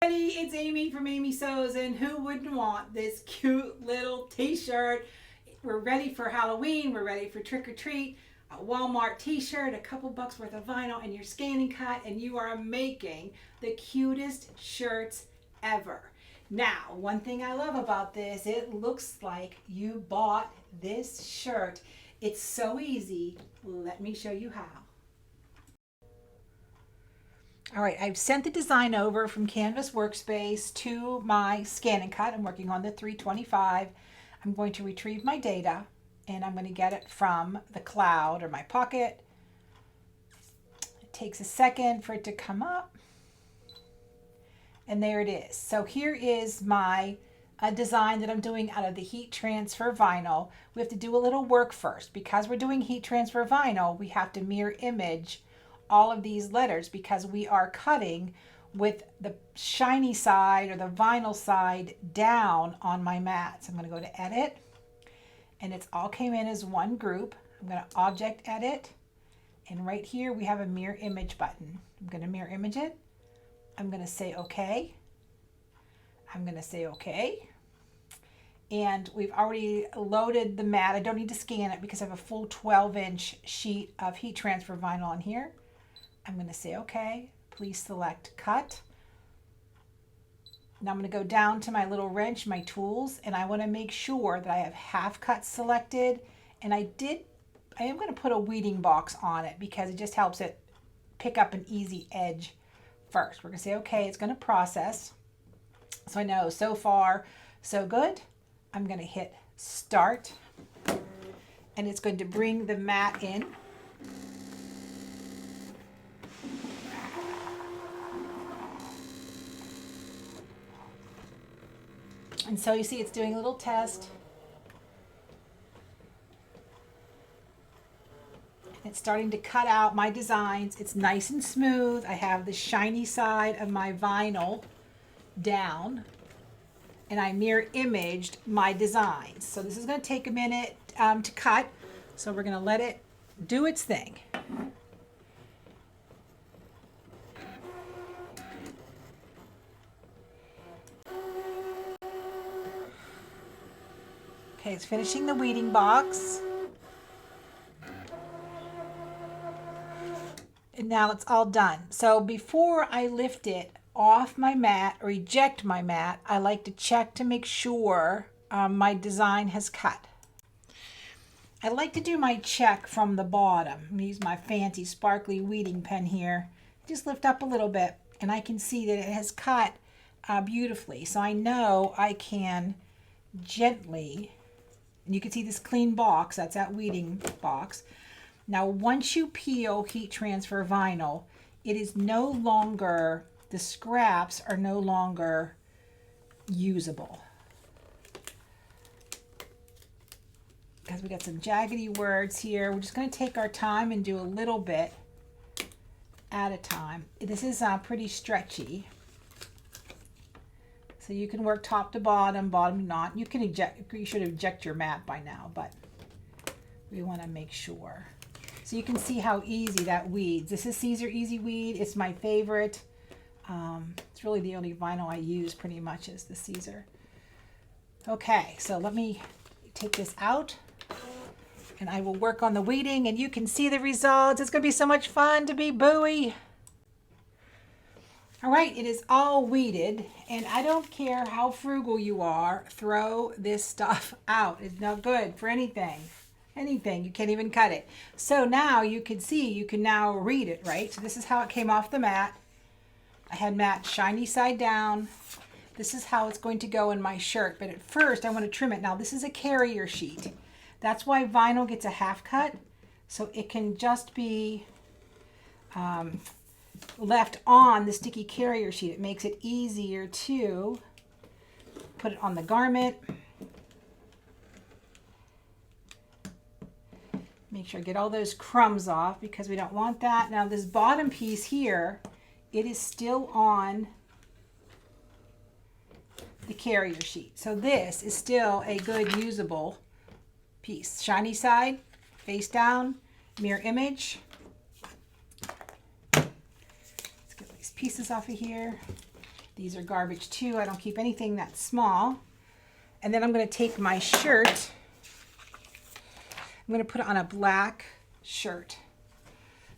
It's Amy from Amy Sews, and who wouldn't want this cute little t-shirt? We're ready for Halloween, we're ready for trick-or-treat. A Walmart t-shirt, a couple bucks worth of vinyl, and your scanning cut, and you are making the cutest shirts ever. Now, one thing I love about this, it looks like you bought this shirt. It's so easy. Let me show you how. All right, I've sent the design over from Canvas Workspace to my scan and cut. I'm working on the 325. I'm going to retrieve my data, and I'm going to get it from the cloud or my Pocket. It takes a second for it to come up, and there it is. So here is my design that I'm doing out of the heat transfer vinyl. We have to do a little work first. Because we're doing heat transfer vinyl, we have to mirror image all of these letters because we are cutting with the shiny side or the vinyl side down on my mat. So I'm going to go to edit, and it's all came in as one group. I'm going to object edit, and right here we have a mirror image button. I'm going to mirror image it. I'm going to say okay. I'm going to say okay. And we've already loaded the mat. I don't need to scan it because I have a full 12-inch sheet of heat transfer vinyl on here. I'm going to say okay. Please select cut. Now I'm going to go down to my little wrench, my tools, and I want to make sure that I have half cut selected. And I am going to put a weeding box on it because it just helps it pick up an easy edge first. We're going to say okay, it's going to process. So I know so far so good. I'm going to hit start, and it's going to bring the mat in. And so you see it's doing a little test. It's starting to cut out my designs. It's nice and smooth. I have the shiny side of my vinyl down, and I mirror imaged my designs. So this is going to take a minute to cut. So we're going to let it do its thing. Okay, it's finishing the weeding box. And now it's all done. So before I lift it off my mat or eject my mat, I like to check to make sure my design has cut. I like to do my check from the bottom. I'm gonna use my fancy sparkly weeding pen here. Just lift up a little bit, and I can see that it has cut beautifully. So I know I can gently, and you can see this clean box, that's that weeding box. Now once you peel heat transfer vinyl, it is no longer, the scraps are no longer usable. Because we got some jaggedy words here. We're just going to take our time and do a little bit at a time. This is pretty stretchy. So you can work top to bottom, bottom to not. You can eject, you should eject your mat by now, but we want to make sure. So you can see how easy that weeds. This is Siser Easy Weed. It's my favorite. It's really the only vinyl I use pretty much is the Siser. Okay, so let me take this out, and I will work on the weeding, and you can see the results. It's going to be so much fun to be Bowie. All right, it is all weeded, and I don't care how frugal you are, throw this stuff out. It's not good for anything. Anything, you can't even cut it. So now you can see, you can now read it, right? So this is how it came off the mat. I had mat shiny side down. This is how it's going to go in my shirt, but at first I want to trim it. Now this is a carrier sheet. That's why vinyl gets a half cut, so it can just be left on the sticky carrier sheet. It makes it easier to put it on the garment. Make sure I get all those crumbs off because we don't want that. Now this bottom piece here, it is still on the carrier sheet. So this is still a good usable piece. Shiny side, face down, mirror image. Let's get these pieces off of here. These are garbage too. I don't keep anything that small. And then I'm going to take my shirt. I'm going to put it on a black shirt.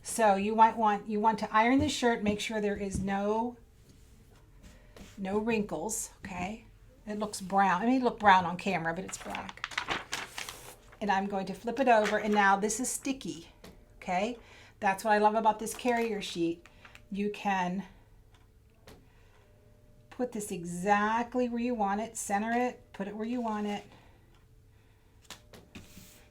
So you want to iron the shirt, make sure there is no wrinkles, okay? It looks brown. It may look brown on camera, but it's black. And I'm going to flip it over, and now this is sticky, okay? That's what I love about this carrier sheet. You can put this exactly where you want it, center it, put it where you want it.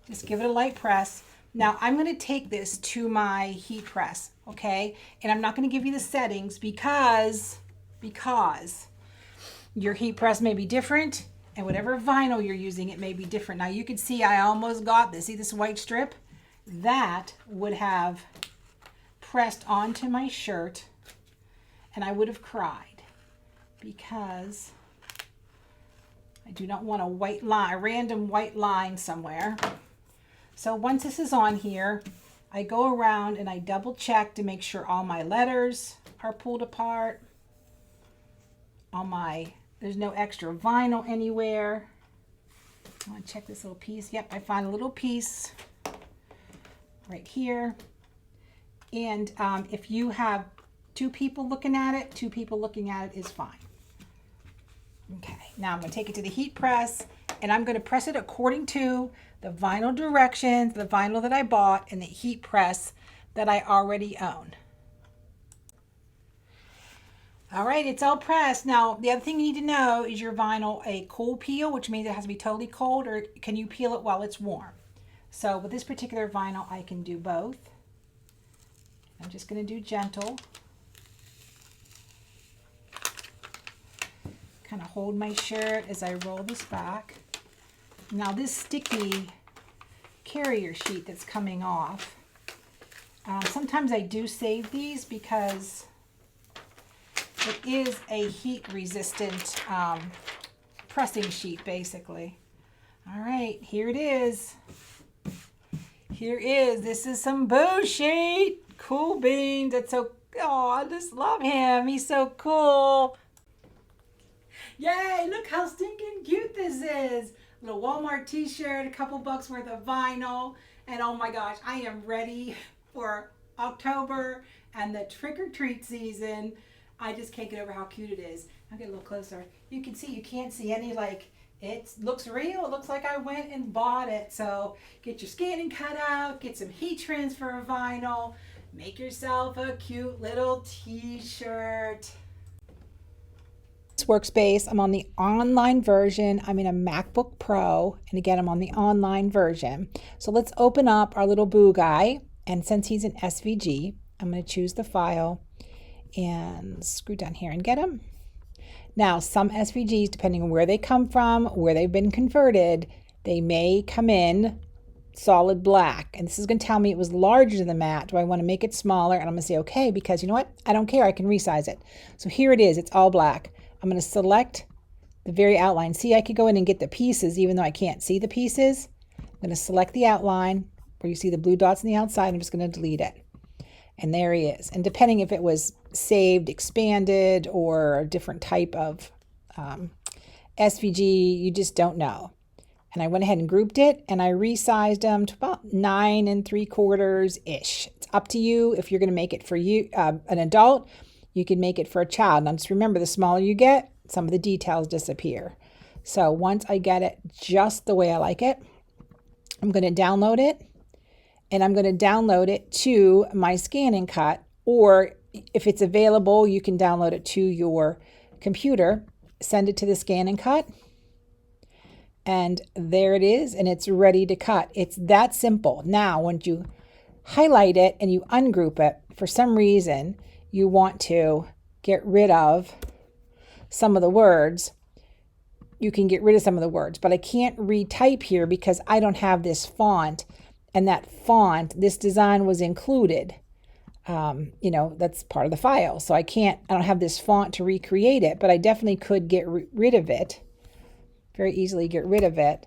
Just give it a light press. Now I'm going to take this to my heat press, okay? And I'm not going to give you the settings because your heat press may be different, and whatever vinyl you're using, it may be different. Now you can see I almost got this. See this white strip? That would have pressed onto my shirt, and I would have cried because I do not want a white line, a random white line somewhere. So once this is on here, I go around and I double check to make sure all my letters are pulled apart. There's no extra vinyl anywhere. I want to check this little piece. Yep, I found a little piece right here. And if you have two people looking at it is fine. Okay, now I'm going to take it to the heat press, and I'm going to press it according to the vinyl directions, the vinyl that I bought, and the heat press that I already own. All right, it's all pressed. Now, the other thing you need to know, is your vinyl a cold peel, which means it has to be totally cold, or can you peel it while it's warm? So with this particular vinyl, I can do both. I'm just going to do gentle. Kind of hold my shirt as I roll this back. Now this sticky carrier sheet that's coming off, sometimes I do save these because it is a heat resistant pressing sheet basically. All right, here it is. Here is, this is some Boo Sheet. Cool beans. That's so, oh, I just love him. He's so cool. Yay, look how stinking cute this is. Little Walmart t-shirt, a couple bucks worth of vinyl, and oh my gosh, I am ready for October and the trick-or-treat season. I just can't get over how cute it is. I'll get a little closer. You can see, you can't see any, like, it looks real. It looks like I went and bought it. So get your scanning cut out, get some heat transfer vinyl, make yourself a cute little t-shirt. Workspace. I'm on the online version. I'm in a MacBook Pro, and again, I'm on the online version. So let's open up our little Boo guy, and since he's an SVG, I'm going to choose the file and screw down here and get him. Now, some SVGs, depending on where they come from, where they've been converted, they may come in solid black, and this is going to tell me it was larger than the mat. Do I want to make it smaller? And I'm going to say okay, because you know what? I don't care. I can resize it. So here it is. It's all black. I'm going to select the very outline. See, I could go in and get the pieces even though I can't see the pieces. I'm going to select the outline where you see the blue dots on the outside. I'm just going to delete it. And there he is. And depending if it was saved, expanded, or a different type of SVG, you just don't know. And I went ahead and grouped it, and I resized them to about 9 3/4-ish. It's up to you if you're going to make it for you, an adult. You can make it for a child. Now just remember, the smaller you get, some of the details disappear. So once I get it just the way I like it, I'm going to download it, and I'm going to download it to my scan and cut, or if it's available, you can download it to your computer, send it to the scan and cut, and there it is, and it's ready to cut. It's that simple. Now, once you highlight it and you ungroup it, for some reason, you want to get rid of some of the words, you can get rid of some of the words, but I can't retype here because I don't have this font, and that font, this design was included. You know, that's part of the file. So I don't have this font to recreate it, but I definitely could get rid of it, very easily get rid of it,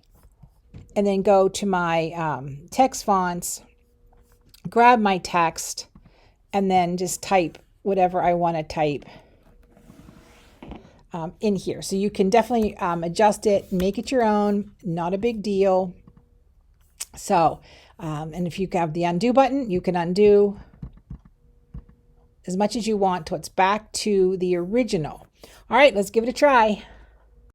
and then go to my text fonts, grab my text, and then just type whatever I want to type. in here. So you can definitely adjust it, make it your own, not a big deal. So, and if you have the undo button, you can undo as much as you want till it's back to the original. All right, let's give it a try.